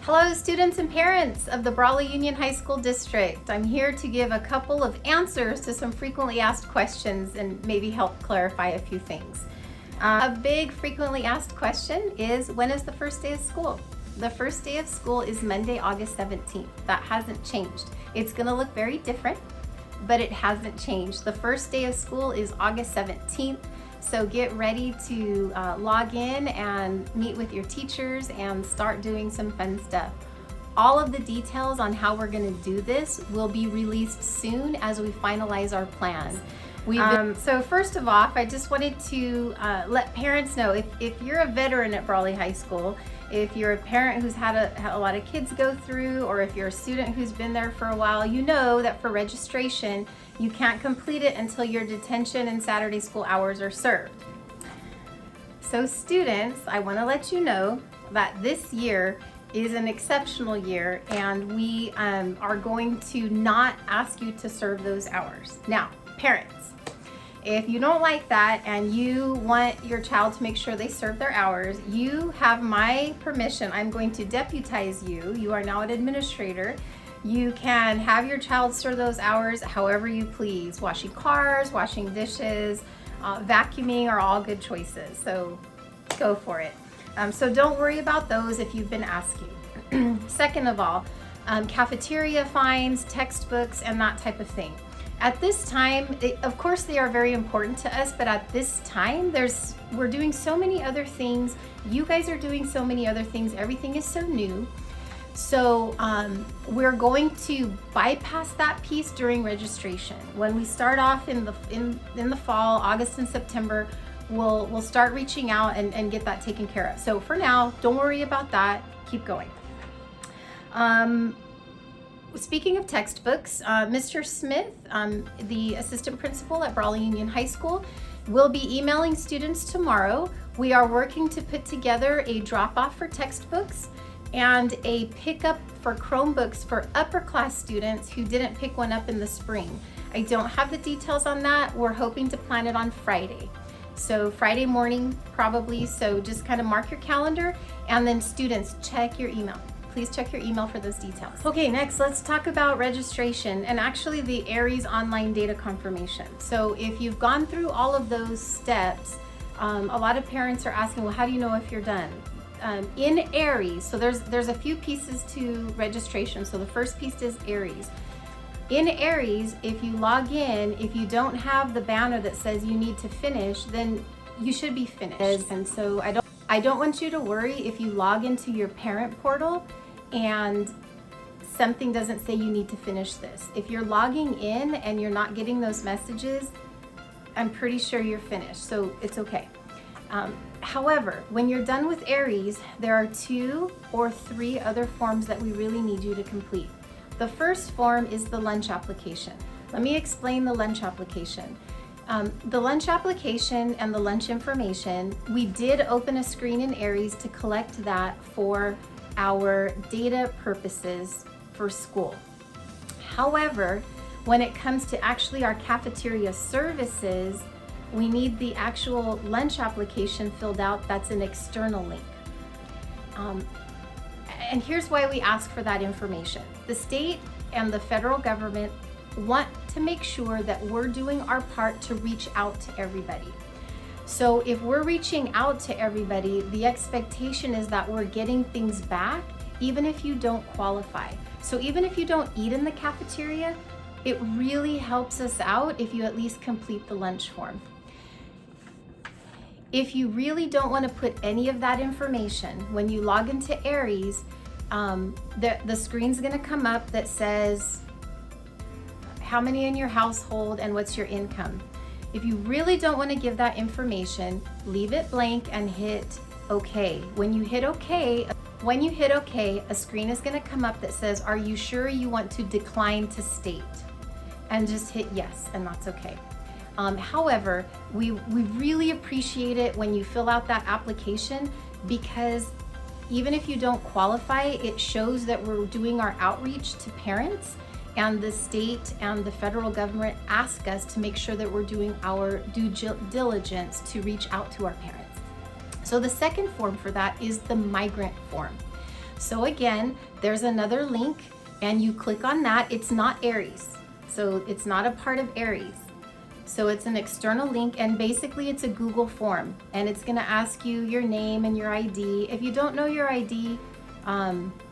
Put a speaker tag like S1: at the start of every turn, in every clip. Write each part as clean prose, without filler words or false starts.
S1: Hello students and parents of the Brawley Union High School District. I'm here to give a couple of answers to some frequently asked questions and maybe help clarify a few things. A big frequently asked question is, when is the first day of school? The first day of school is Monday, August 17th. That hasn't changed. It's gonna look very different, but it hasn't changed. The first day of school is August 17th. So get ready to log in and meet with your teachers and start doing some fun stuff. All of the details on how we're going to do this will be released soon as we finalize our plans. So first of all, I just wanted to let parents know, if you're a veteran at Brawley High School, if you're a parent who's had a lot of kids go through, or if you're a student who's been there for a while, you know that for registration, you can't complete it until your detention and Saturday school hours are served. So students, I want to let you know that this year is an exceptional year, and we are going to not ask you to serve those hours. Now, parents, if you don't like that and you want your child to make sure they serve their hours, you have my permission. I'm going to deputize you. You are now an administrator. You can have your child serve those hours however you please. Washing cars, washing dishes, vacuuming are all good choices. So go for it. So don't worry about those if you've been asking. Second of all, cafeteria fines, textbooks, and that type of thing. At this time, of course they are very important to us, but at this time, we're doing so many other things. You guys are doing so many other things. Everything is so new. So we're going to bypass that piece during registration. When we start off in the fall, August and September, we'll start reaching out and get that taken care of. So for now, don't worry about that. Keep going. Speaking of textbooks, Mr. Smith, the assistant principal at Brawley Union High School, will be emailing students tomorrow. We are working to put together a drop-off for textbooks and a pickup for Chromebooks for upper class students who didn't pick one up in the spring. I don't have the details on that. We're hoping to plan it on Friday. So Friday morning probably, so just kind of mark your calendar, and then students, check your email. Please check your email for those details. Okay, next let's talk about registration and actually the ARIES online data confirmation. So if you've gone through all of those steps, a lot of parents are asking, well, how do you know if you're done? In ARIES, so there's a few pieces to registration. So the first piece is ARIES. In ARIES, if you log in, if you don't have the banner that says you need to finish, then you should be finished. And so I don't want you to worry if you log into your parent portal and something doesn't say you need to finish this. If you're logging in and you're not getting those messages, I'm pretty sure you're finished, so it's okay. However, when you're done with ARIES, there are 2 or 3 other forms that we really need you to complete. The first form is the lunch application. Let me explain the lunch application. The lunch application and the lunch information, we did open a screen in ARIES to collect that for our data purposes for school. However, when it comes to actually our cafeteria services, we need the actual lunch application filled out. That's an external link. And here's why we ask for that information. The state and the federal government want to make sure that we're doing our part to reach out to everybody. So if we're reaching out to everybody, the expectation is that we're getting things back, even if you don't qualify. So even if you don't eat in the cafeteria, it really helps us out if you at least complete the lunch form. If you really don't want to put any of that information, when you log into ARIES, the screen's going to come up that says how many in your household and what's your income. If you really don't want to give that information, leave it blank and hit OK. When you hit OK, a screen is going to come up that says, are you sure you want to decline to state? And just hit yes, and that's okay. However, we really appreciate it when you fill out that application, because even if you don't qualify, it shows that we're doing our outreach to parents, and the state and the federal government ask us to make sure that we're doing our due diligence to reach out to our parents. So the second form for that is the Migrant Form. So again, there's another link and you click on that. It's not Aries, so it's not a part of Aries. So it's an external link, and basically it's a Google form, and it's gonna ask you your name and your ID. If you don't know your ID,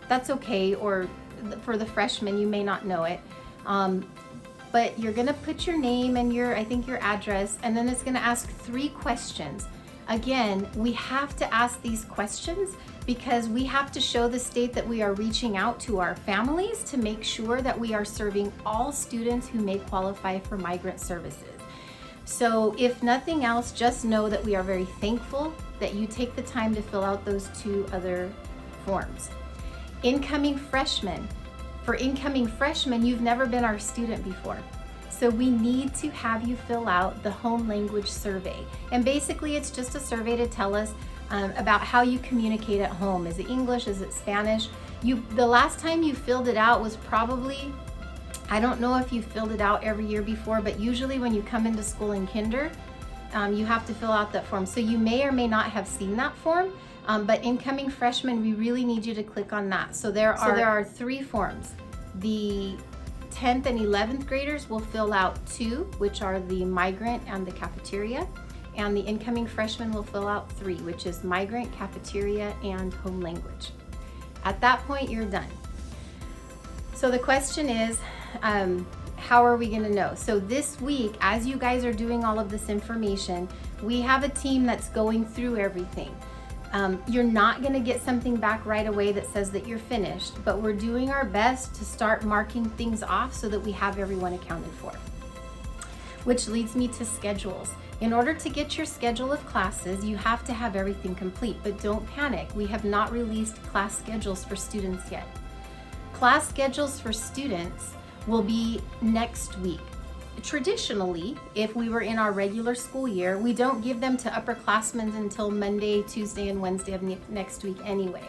S1: that's okay, or for the freshmen, you may not know it. But you're gonna put your name and your address, and then it's gonna ask 3 questions. Again, we have to ask these questions because we have to show the state that we are reaching out to our families to make sure that we are serving all students who may qualify for migrant services. So if nothing else, just know that we are very thankful that you take the time to fill out those 2 other forms. Incoming freshmen. For incoming freshmen, you've never been our student before. So we need to have you fill out the home language survey. And basically it's just a survey to tell us about how you communicate at home. Is it English? Is it Spanish? The last time you filled it out was probably, I don't know if you filled it out every year before, but usually when you come into school in kinder, you have to fill out that form. So you may or may not have seen that form, but incoming freshmen, we really need you to click on that. So there are 3 forms. The 10th and 11th graders will fill out 2, which are the migrant and the cafeteria, and the incoming freshmen will fill out 3, which is migrant, cafeteria, and home language. At that point, you're done. So the question is, how are we gonna know? So this week, as you guys are doing all of this information, we have a team that's going through everything. You're not gonna get something back right away that says that you're finished, but we're doing our best to start marking things off so that we have everyone accounted for. Which leads me to schedules. In order to get your schedule of classes, you have to have everything complete, but don't panic. We have not released class schedules for students yet. Class schedules for students will be next week. Traditionally, if we were in our regular school year, we don't give them to upperclassmen until Monday, Tuesday, and Wednesday of next week anyway.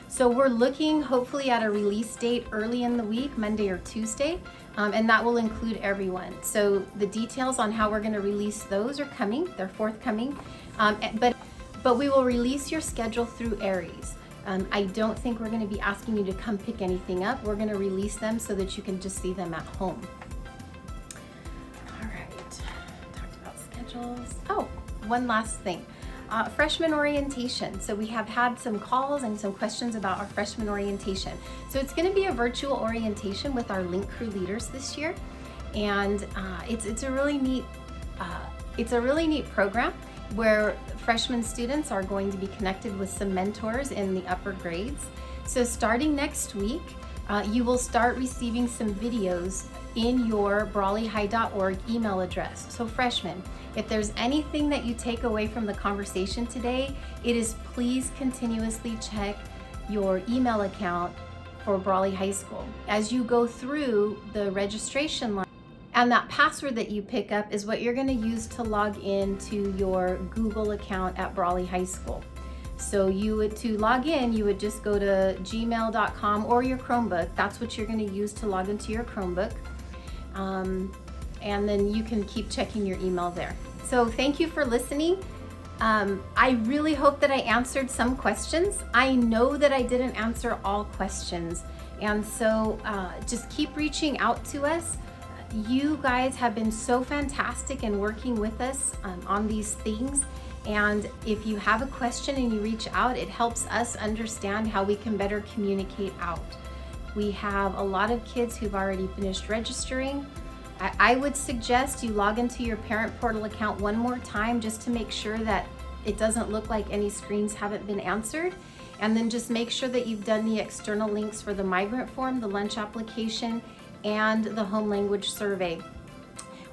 S1: So we're looking hopefully at a release date early in the week, Monday or Tuesday, and that will include everyone. So the details on how we're gonna release those are coming, they're forthcoming, but we will release your schedule through Aries. I don't think we're gonna be asking you to come pick anything up. We're gonna release them so that you can just see them at home. All right, talked about schedules. Oh, one last thing. Freshman orientation. So we have had some calls and some questions about our freshman orientation. So it's gonna be a virtual orientation with our Link Crew leaders this year. And it's a really neat program where freshman students are going to be connected with some mentors in the upper grades. So starting next week, you will start receiving some videos in your brawleyhigh.org email address. So freshmen, if there's anything that you take away from the conversation today, it is please continuously check your email account for Brawley High School. As you go through the registration line, and that password that you pick up is what you're gonna use to log in to your Google account at Brawley High School. So to log in, you would just go to gmail.com or your Chromebook. That's what you're gonna use to log into your Chromebook. And then you can keep checking your email there. So thank you for listening. I really hope that I answered some questions. I know that I didn't answer all questions. And so just keep reaching out to us. You guys have been so fantastic in working with us on these things. And if you have a question and you reach out, it helps us understand how we can better communicate out. We have a lot of kids who've already finished registering. I would suggest you log into your parent portal account one more time just to make sure that it doesn't look like any screens haven't been answered. And then just make sure that you've done the external links for the Migrant Form, the lunch application, and the home language survey.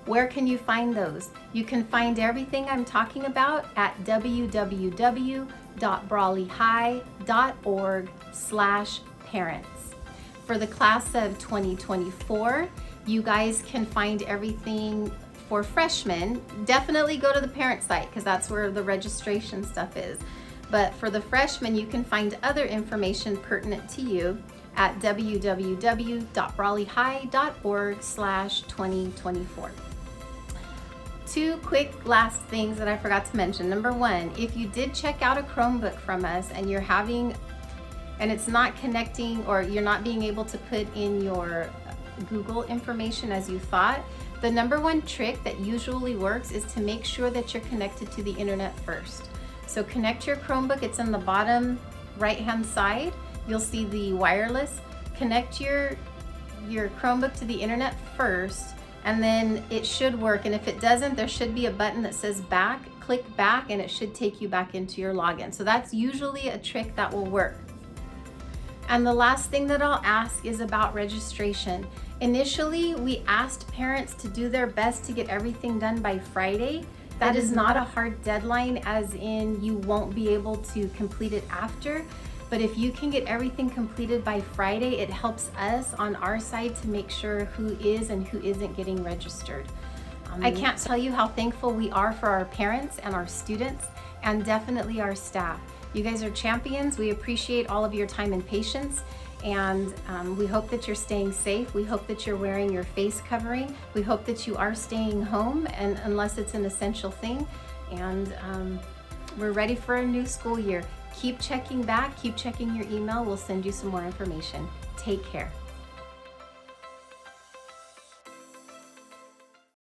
S1: Where can you find those? You can find everything I'm talking about at www.brawleyhigh.org/parents. For the class of 2024, you guys can find everything for freshmen. Definitely go to the parent site because that's where the registration stuff is. But for the freshmen, you can find other information pertinent to you at www.brawleyhigh.org/2024. Two quick last things that I forgot to mention. Number one, if you did check out a Chromebook from us and you're having and it's not connecting, or you're not being able to put in your Google information as you thought, the number one trick that usually works is to make sure that you're connected to the internet first. So connect your Chromebook, it's on the bottom right hand side. You'll see the wireless. Connect your Chromebook to the internet first, and then it should work. And if it doesn't, there should be a button that says back. Click back and it should take you back into your login. So that's usually a trick that will work. And the last thing that I'll ask is about registration. Initially, we asked parents to do their best to get everything done by Friday. That is not a hard deadline, as in you won't be able to complete it after. But if you can get everything completed by Friday, it helps us on our side to make sure who is and who isn't getting registered. I can't tell you how thankful we are for our parents and our students, and definitely our staff. You guys are champions. We appreciate all of your time and patience, and we hope that you're staying safe. We hope that you're wearing your face covering. We hope that you are staying home, and unless it's an essential thing. And we're ready for a new school year. Keep checking back, keep checking your email. We'll send you some more information. Take care.